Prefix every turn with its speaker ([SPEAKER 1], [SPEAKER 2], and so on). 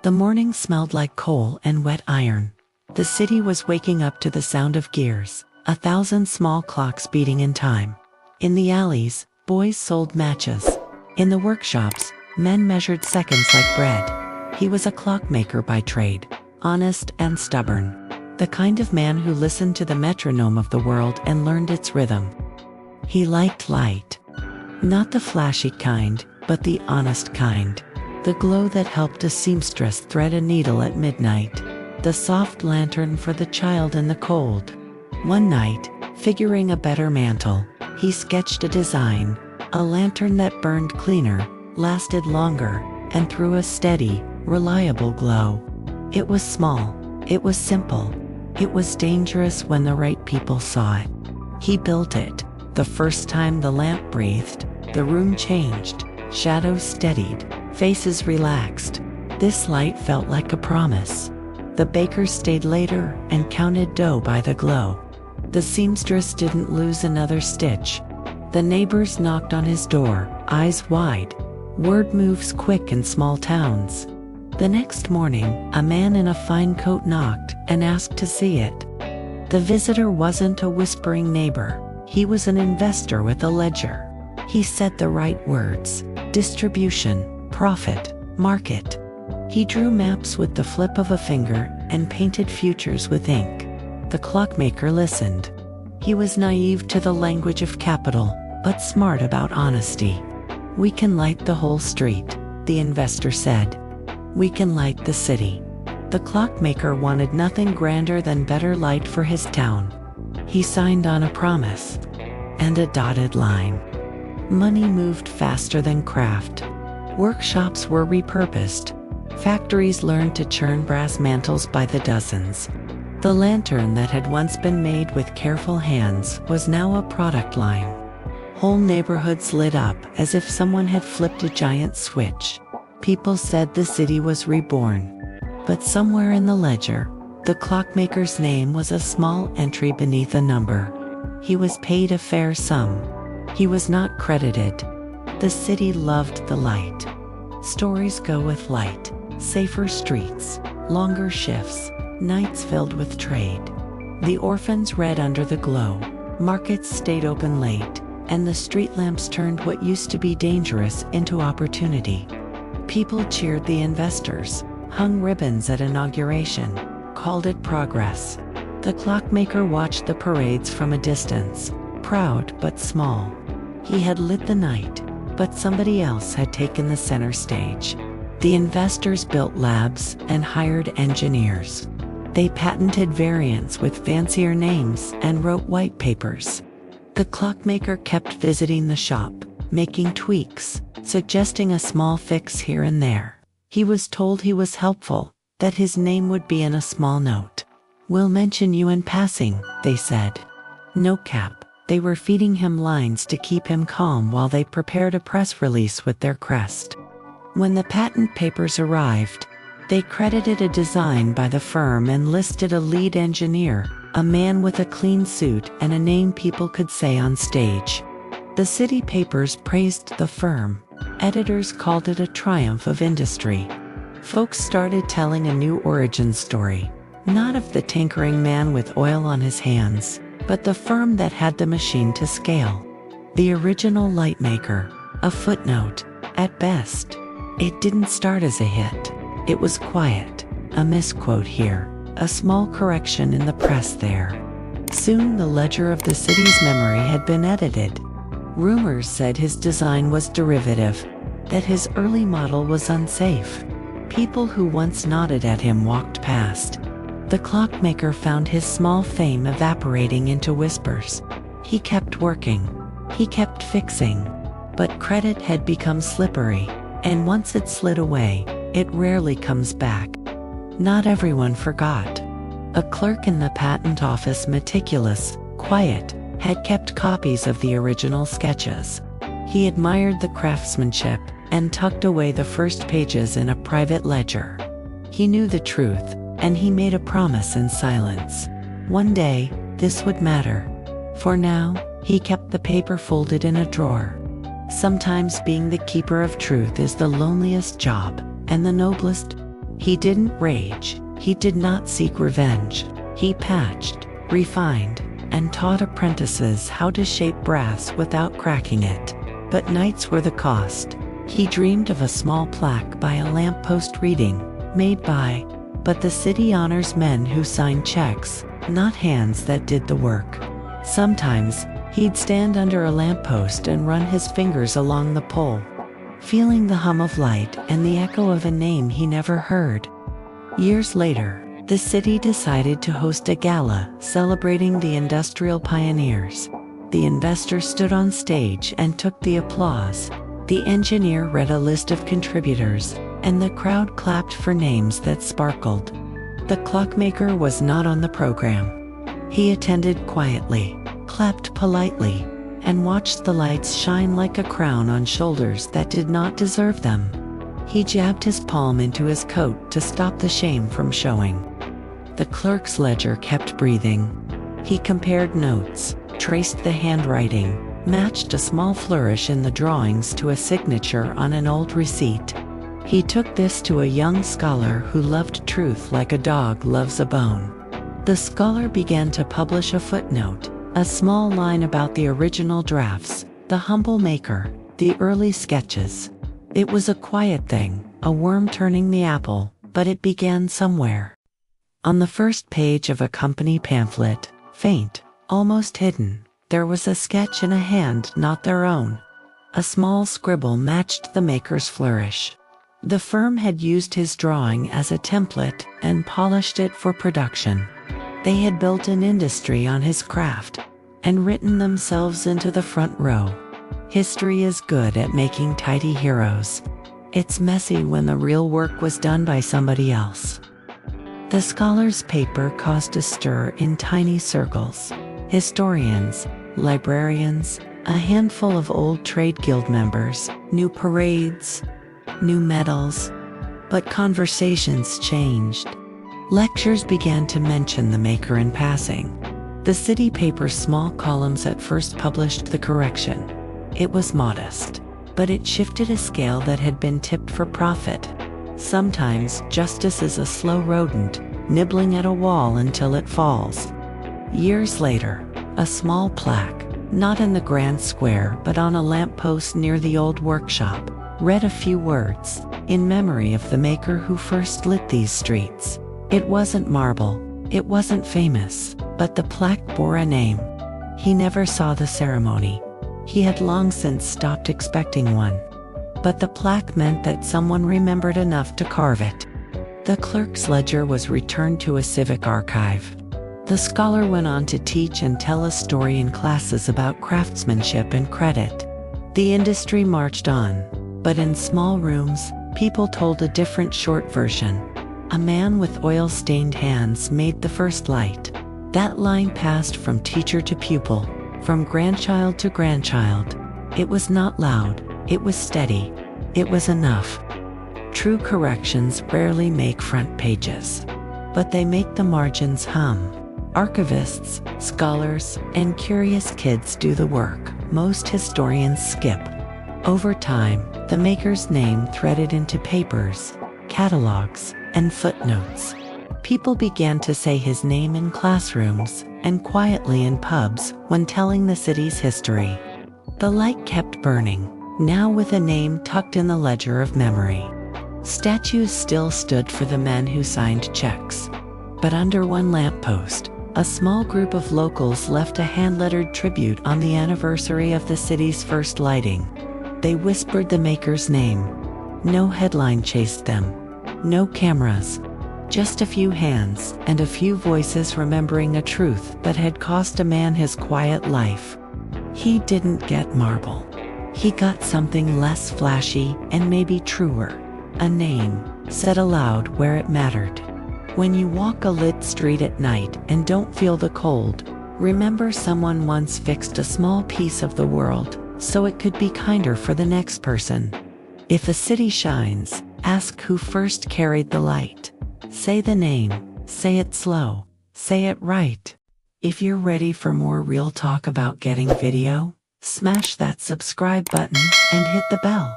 [SPEAKER 1] The morning smelled like coal and wet iron. The city was waking up to the sound of gears, 1,000 small clocks beating in time. In the alleys, boys sold matches. In the workshops, men measured seconds like bread. He was a clockmaker by trade, honest and stubborn. The kind of man who listened to the metronome of the world and learned its rhythm. He liked light. Not the flashy kind, but the honest kind. The glow that helped a seamstress thread a needle at midnight. The soft lantern for the child in the cold. One night, figuring a better mantle, he sketched a design, a lantern that burned cleaner, lasted longer, and threw a steady, reliable glow. It was small, it was simple, it was dangerous when the right people saw it. He built it. The first time the lamp breathed, the room changed, shadows steadied, faces relaxed. This light felt like a promise. The bakers stayed later and counted dough by the glow. The seamstress didn't lose another stitch. The neighbors knocked on his door, eyes wide. Word moves quick in small towns. The next morning, a man in a fine coat knocked and asked to see it. The visitor wasn't a whispering neighbor. He was an investor with a ledger. He said the right words: distribution, profit, market. He drew maps with the flip of a finger and painted futures with ink. The clockmaker listened. He was naive to the language of capital, but smart about honesty. "We can light the whole street," the investor said. "We can light the city." The clockmaker wanted nothing grander than better light for his town. He signed on a promise and a dotted line. Money moved faster than craft. Workshops were repurposed. Factories learned to churn brass mantles by the dozens. The lantern that had once been made with careful hands was now a product line. Whole neighborhoods lit up as if someone had flipped a giant switch. People said the city was reborn. But somewhere in the ledger, the clockmaker's name was a small entry beneath a number. He was paid a fair sum. He was not credited. The city loved the light. Stories go with light. Safer streets, longer shifts, nights filled with trade. The orphans read under the glow. Markets stayed open late, and the street lamps turned what used to be dangerous into opportunity. People cheered the investors, hung ribbons at inauguration, called it progress. The clockmaker watched the parades from a distance, proud but small. He had lit the night, but somebody else had taken the center stage. The investors built labs and hired engineers. They patented variants with fancier names and wrote white papers. The clockmaker kept visiting the shop, making tweaks, suggesting a small fix here and there. He was told he was helpful, that his name would be in a small note. "We'll mention you in passing," they said. No cap. They were feeding him lines to keep him calm while they prepared a press release with their crest. When the patent papers arrived, they credited a design by the firm and listed a lead engineer, a man with a clean suit and a name people could say on stage. The city papers praised the firm. Editors called it a triumph of industry. Folks started telling a new origin story, not of the tinkering man with oil on his hands, but the firm that had the machine to scale. The original light maker, a footnote, at best. It didn't start as a hit. It was quiet, a misquote here, a small correction in the press there. Soon the ledger of the city's memory had been edited. Rumors said his design was derivative, that his early model was unsafe. People who once nodded at him walked past. The clockmaker found his small fame evaporating into whispers. He kept working. He kept fixing. But credit had become slippery, and once it slid away, it rarely comes back. Not everyone forgot. A clerk in the patent office, meticulous, quiet, had kept copies of the original sketches. He admired the craftsmanship and tucked away the first pages in a private ledger. He knew the truth, and he made a promise in silence. One day, this would matter. For now, he kept the paper folded in a drawer. Sometimes being the keeper of truth is the loneliest job, and the noblest. He didn't rage, he did not seek revenge. He patched, refined, and taught apprentices how to shape brass without cracking it. But nights were the cost. He dreamed of a small plaque by a lamppost reading, "Made by," but the city honors men who sign checks, not hands that did the work. Sometimes, he'd stand under a lamppost and run his fingers along the pole, feeling the hum of light and the echo of a name he never heard. Years later, the city decided to host a gala celebrating the industrial pioneers. The investor stood on stage and took the applause. The engineer read a list of contributors, and the crowd clapped for names that sparkled. The clockmaker was not on the program. He attended quietly, clapped politely, and watched the lights shine like a crown on shoulders that did not deserve them. He jabbed his palm into his coat to stop the shame from showing. The clerk's ledger kept breathing. He compared notes, traced the handwriting, matched a small flourish in the drawings to a signature on an old receipt. He took this to a young scholar who loved truth like a dog loves a bone. The scholar began to publish a footnote, a small line about the original drafts, the humble maker, the early sketches. It was a quiet thing, a worm turning the apple, but it began somewhere. On the first page of a company pamphlet, faint, almost hidden, there was a sketch in a hand not their own. A small scribble matched the maker's flourish. The firm had used his drawing as a template and polished it for production. They had built an industry on his craft and written themselves into the front row. History is good at making tidy heroes. It's messy when the real work was done by somebody else. The scholar's paper caused a stir in tiny circles. Historians, librarians, a handful of old trade guild members, new parades, new medals. But conversations changed. Lectures began to mention the maker in passing. The city paper's small columns at first published the correction. It was modest, but it shifted a scale that had been tipped for profit. Sometimes justice is a slow rodent, nibbling at a wall until it falls. Years later, a small plaque, not in the grand square but on a lamppost near the old workshop, read a few words, in memory of the maker who first lit these streets. It wasn't marble, it wasn't famous, but the plaque bore a name. He never saw the ceremony. He had long since stopped expecting one. But the plaque meant that someone remembered enough to carve it. The clerk's ledger was returned to a civic archive. The scholar went on to teach and tell a story in classes about craftsmanship and credit. The industry marched on, but in small rooms, people told a different short version. A man with oil-stained hands made the first light. That line passed from teacher to pupil, from grandchild to grandchild. It was not loud, it was steady, it was enough. True corrections rarely make front pages, but they make the margins hum. Archivists, scholars, and curious kids do the work most historians skip. Over time, the maker's name threaded into papers, catalogs, and footnotes. People began to say his name in classrooms and quietly in pubs when telling the city's history. The light kept burning, now with a name tucked in the ledger of memory. Statues still stood for the men who signed checks. But under one lamppost, a small group of locals left a hand-lettered tribute on the anniversary of the city's first lighting. They whispered the maker's name. No headline chased them. No cameras. Just a few hands and a few voices remembering a truth that had cost a man his quiet life. He didn't get marble. He got something less flashy and maybe truer. A name, said aloud where it mattered. When you walk a lit street at night and don't feel the cold, remember someone once fixed a small piece of the world so it could be kinder for the next person. If a city shines, ask who first carried the light. Say the name, say it slow, say it right. If you're ready for more real talk about getting video, smash that subscribe button and hit the bell.